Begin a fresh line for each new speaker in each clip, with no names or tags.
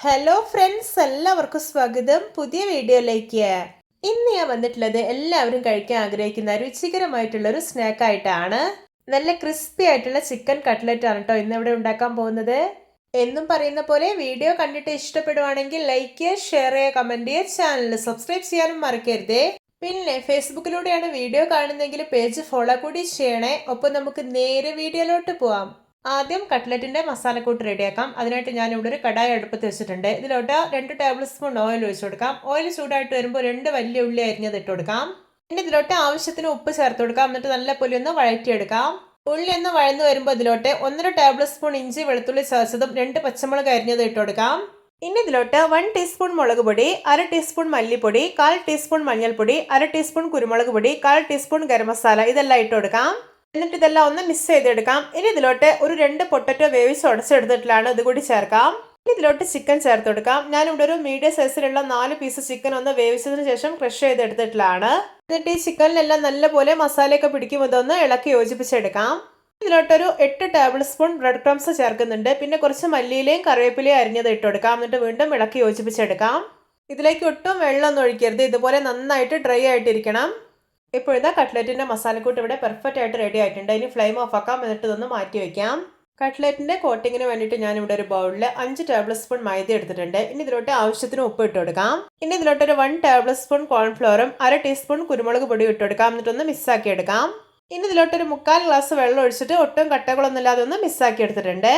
Hello friends, എല്ലാവർക്കും സ്വാഗതം പുതിയ വീഡിയോയിലേക്ക്. ഇന്ന് ഞാൻ വന്നിട്ടുള്ളത് എല്ലാവരും കഴിക്കാൻ ആഗ്രഹിക്കുന്ന രുചികരമായിട്ടുള്ള ഒരു സ്നാക്ക് ആയിട്ടാണ്. നല്ല ക്രിസ്പി ആയിട്ടുള്ള ചിക്കൻ കട്ട്ലറ്റ് ആണ് കേട്ടോ ഇന്ന് ഇവിടെ ഉണ്ടാക്കാൻ പോകുന്നത്. എന്നും പറയുന്ന പോലെ വീഡിയോ കണ്ടിട്ട് ഇഷ്ടപ്പെടുവാണെങ്കിൽ ലൈക്ക് ചെയ്യുക, ഷെയർ ചെയ്യുക, കമന്റ് ചെയ്യുക, ചാനൽ സബ്സ്ക്രൈബ് ചെയ്യാനും മറക്കരുതേ. പിന്നെ ഫേസ്ബുക്കിലൂടെയാണ് വീഡിയോ കാണുന്നെങ്കിൽ പേജ് ഫോളോ കൂടി ചെയ്യണേ. ഒപ്പം നമുക്ക് നേരെ വീഡിയോയിലോട്ട് പോവാം. ആദ്യം കട്ട്ലറ്റിന്റെ മസാലക്കൂട്ട് റെഡിയാക്കാം. അതിനായിട്ട് ഞാൻ ഇവിടെ ഒരു കടായി അടുപ്പത്ത് വെച്ചിട്ടുണ്ട്. ഇതിലോട്ട് 2 ടേബിൾ സ്പൂൺ ഓയിൽ ഒഴിച്ചു കൊടുക്കാം. ഓയിൽ ചൂടായിട്ട് വരുമ്പോൾ 2 വലിയ ഉള്ളി അരിഞ്ഞത് ഇട്ട് കൊടുക്കാം. പിന്നെ ഇതിലോട്ട് ആവശ്യത്തിന് ഉപ്പ് ചേർത്ത് കൊടുക്കാം. എന്നിട്ട് നല്ല പോലെ ഒന്ന് വഴറ്റിയെടുക്കാം. ഉള്ളി ഒന്ന് വഴന്നു വരുമ്പോൾ ഇതിലോട്ട് 1.5 ടേബിൾ സ്പൂൺ ഇഞ്ചി വെളുത്തുള്ളി ചതച്ചതും 2 പച്ചമുളക് അരിഞ്ഞത് ഇട്ട് കൊടുക്കാം. ഇനി ഇതിലോട്ട് 1 ടീസ്പൂൺ മുളക് പൊടി, 1/2 ടീസ്പൂൺ മല്ലിപ്പൊടി, 1/4 ടീസ്പൂൺ മഞ്ഞൾപ്പൊടി, 1/2 ടീസ്പൂൺ കുരുമുളക് പൊടി, 1/4 ടീസ്പൂൺ ഗരം മസാല ഇതെല്ലാം ഇട്ട് കൊടുക്കാം. എന്നിട്ട് ഇതെല്ലാം ഒന്ന് മിക്സ് ചെയ്തെടുക്കാം. ഇനി ഇതിലോട്ട് ഒരു 2 പൊട്ടറ്റോ വേവിച്ച് ഉടച്ചെടുത്തിട്ടാണ് ഇത് കൂടി ചേർക്കാം. ഇനി ഇതിലോട്ട് ചിക്കൻ ചേർത്ത് കൊടുക്കാം. ഞാനിവിടെ ഒരു മീഡിയം സൈസിലുള്ള 4 പീസ് ചിക്കൻ ഒന്ന് വേവിച്ചതിന് ശേഷം ക്രഷ് ചെയ്തെടുത്തിട്ടുള്ളതാണ്. എന്നിട്ട് ഈ ചിക്കനിലെല്ലാം നല്ലപോലെ മസാലയൊക്കെ പിടിക്കും ഇതൊന്ന് ഇളക്കി യോജിപ്പിച്ചെടുക്കാം. ഇതിലോട്ടൊരു 8 ടേബിൾ സ്പൂൺ ബ്രെഡ് ക്രംസ് ചേർക്കുന്നുണ്ട്. പിന്നെ കുറച്ച് മല്ലിയിലയും കറിവേപ്പിലയും അരിഞ്ഞത് ഇട്ട് കൊടുക്കാം. എന്നിട്ട് വീണ്ടും ഇളക്കി യോജിപ്പിച്ചെടുക്കാം. ഇതിലേക്ക് ഒട്ടും വെള്ളമൊന്നും ഒഴിക്കരുത്. ഇതുപോലെ നന്നായിട്ട് ഡ്രൈ ആയിട്ടിരിക്കണം. ഇപ്പോൾ ഇതാ കട്ട്ലറ്റിന്റെ മസാലക്കൂട്ട് ഇവിടെ പെർഫെക്റ്റ് ആയിട്ട് റെഡി ആയിട്ടുണ്ട്. ഇനി ഫ്ലെയിം ഓഫ് ആക്കാം. എന്നിട്ട് ഇതൊന്ന് മാറ്റി വയ്ക്കാം. കട്ട്ലറ്റിന്റെ കോട്ടിങ്ങിന് വേണ്ടിയിട്ട് ഞാൻ ഇവിടെ ഒരു ബൗളിൽ 5 ടേബിൾ സ്പൂൺ മൈദ എടുത്തിട്ടുണ്ട്. ഇനി ഇതിലോട്ട് ആവശ്യത്തിന് ഉപ്പ് ഇട്ട് കൊടുക്കാം. ഇനി ഇതിലോട്ട് ഒരു 1 ടേബിൾ സ്പൂൺ കോൺഫ്ലോറും 1/2 ടീസ്പൂൺ കുരുമുളക് പൊടിയും ഇട്ട് കൊടുക്കാം. എന്നിട്ടൊന്ന് മിക്സാക്കി എടുക്കാം. ഇനി ഇതിലോട്ടൊരു 1/4 ഗ്ലാസ് വെള്ളം ഒഴിച്ചിട്ട് ഒട്ടും കട്ടകളൊന്നും ഇല്ലാതെ ഒന്ന് മിക്സാക്കി എടുത്തിട്ടുണ്ട്.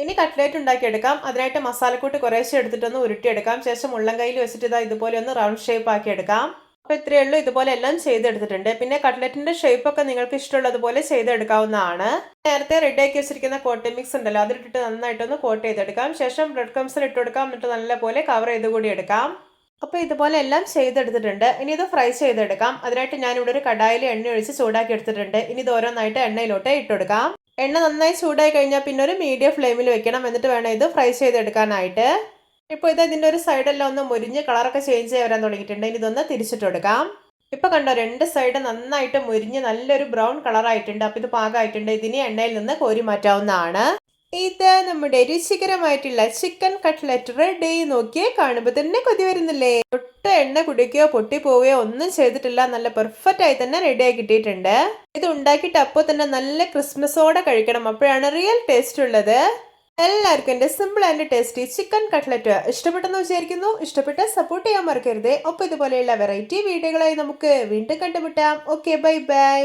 ഇനി കട്ട്ലേറ്റ് ഉണ്ടാക്കിയെടുക്കാം. അതിനായിട്ട് മസാലക്കൂട്ട് കുറേശ്ശെ എടുത്തിട്ടൊന്ന് ഉരുട്ടിയെടുക്കാം. ശേഷം ഉള്ളം കയ്യിൽ വെച്ചിട്ട് ഇതാ ഇതുപോലെ ഒന്ന് റൗണ്ട് ഷേപ്പ് ആക്കി എടുക്കാം. അപ്പോൾ ഇത്രയേ ഉള്ളൂ. ഇതുപോലെ എല്ലാം ചെയ്തെടുത്തിട്ടുണ്ട്. പിന്നെ കട്ട്ലറ്റിന്റെ ഷേപ്പ് ഒക്കെ നിങ്ങൾക്ക് ഇഷ്ടമുള്ളതുപോലെ ചെയ്തെടുക്കാവുന്നതാണ്. നേരത്തെ റെഡിയാക്കി വെച്ചിരിക്കുന്ന കോട്ട് മിക്സ് ഉണ്ടല്ലോ അതിലിട്ടിട്ട് നന്നായിട്ടൊന്ന് കോട്ട് ചെയ്തെടുക്കാം. ശേഷം ബ്രെഡ് ക്രംസിൽ ഇട്ട് കൊടുക്കാം. എന്നിട്ട് നല്ലപോലെ കവർ ചെയ്ത് കൂടി എടുക്കാം. അപ്പോൾ ഇതുപോലെ എല്ലാം ചെയ്തെടുത്തിട്ടുണ്ട്. ഇനി ഇത് ഫ്രൈ ചെയ്തെടുക്കാം. അതിനായിട്ട് ഞാനിവിടെ ഒരു കടായിൽ എണ്ണ ഒഴിച്ച് ചൂടാക്കി എടുത്തിട്ടുണ്ട്. ഇനി ഇത് ഓരോന്നായിട്ട് എണ്ണയിലോട്ട് ഇട്ടുകൊടുക്കാം. എണ്ണ നന്നായി ചൂടായി കഴിഞ്ഞാൽ പിന്നെ ഒരു മീഡിയം ഫ്ലെയിമിൽ വെക്കണം. എന്നിട്ട് വേണം ഇത് ഫ്രൈ ചെയ്തെടുക്കാനായിട്ട്. ഇപ്പോൾ ഇത് ഇതിൻ്റെ ഒരു സൈഡെല്ലാം ഒന്ന് മുരിഞ്ഞ് കളറൊക്കെ ചേഞ്ച് ചെയ്യാൻ വരാൻ തുടങ്ങിയിട്ടുണ്ട്. ഇനി ഇതൊന്ന് തിരിച്ചിട്ട് കൊടുക്കാം. ഇപ്പോൾ കണ്ടോ 2 സൈഡ് നന്നായിട്ട് മുരിഞ്ഞ് നല്ലൊരു ബ്രൗൺ കളറായിട്ടുണ്ട്. അപ്പോൾ ഇത് പാകമായിട്ടുണ്ട്. ഇതിനെ എണ്ണയിൽ നിന്ന് കോരി മാറ്റാവുന്നതാണ്. ഇത് നമ്മുടെ രുചികരമായിട്ടുള്ള ചിക്കൻ കട്ട്ലറ്റ് റെഡി. നോക്കിയേ, കാണുമ്പോൾ തന്നെ കൊതി വരുന്നില്ലേ? ഒട്ടും എണ്ണ കുടിക്കുകയോ പൊട്ടിപ്പോവുകയോ ഒന്നും ചെയ്തിട്ടില്ല. നല്ല പെർഫെക്റ്റ് ആയി തന്നെ റെഡിയായി കിട്ടിയിട്ടുണ്ട്. ഇത് ഉണ്ടാക്കിയിട്ട് അപ്പോൾ തന്നെ നല്ല ക്രിസ്മസോടെ കഴിക്കണം. അപ്പോഴാണ് റിയൽ ടേസ്റ്റ് ഉള്ളത്. എല്ലാവർക്കും എൻ്റെ simple and tasty chicken cutlet ഇഷ്ടപ്പെട്ടെന്ന് വിചാരിക്കുന്നു. ഇഷ്ടപ്പെട്ട് സപ്പോർട്ട് ചെയ്യാൻ മറക്കരുത്. ഒപ്പം ഇതുപോലെയുള്ള വെറൈറ്റി വീഡിയോകളായി നമുക്ക് വീണ്ടും കണ്ടുമുട്ടാം. Okay, bye bye.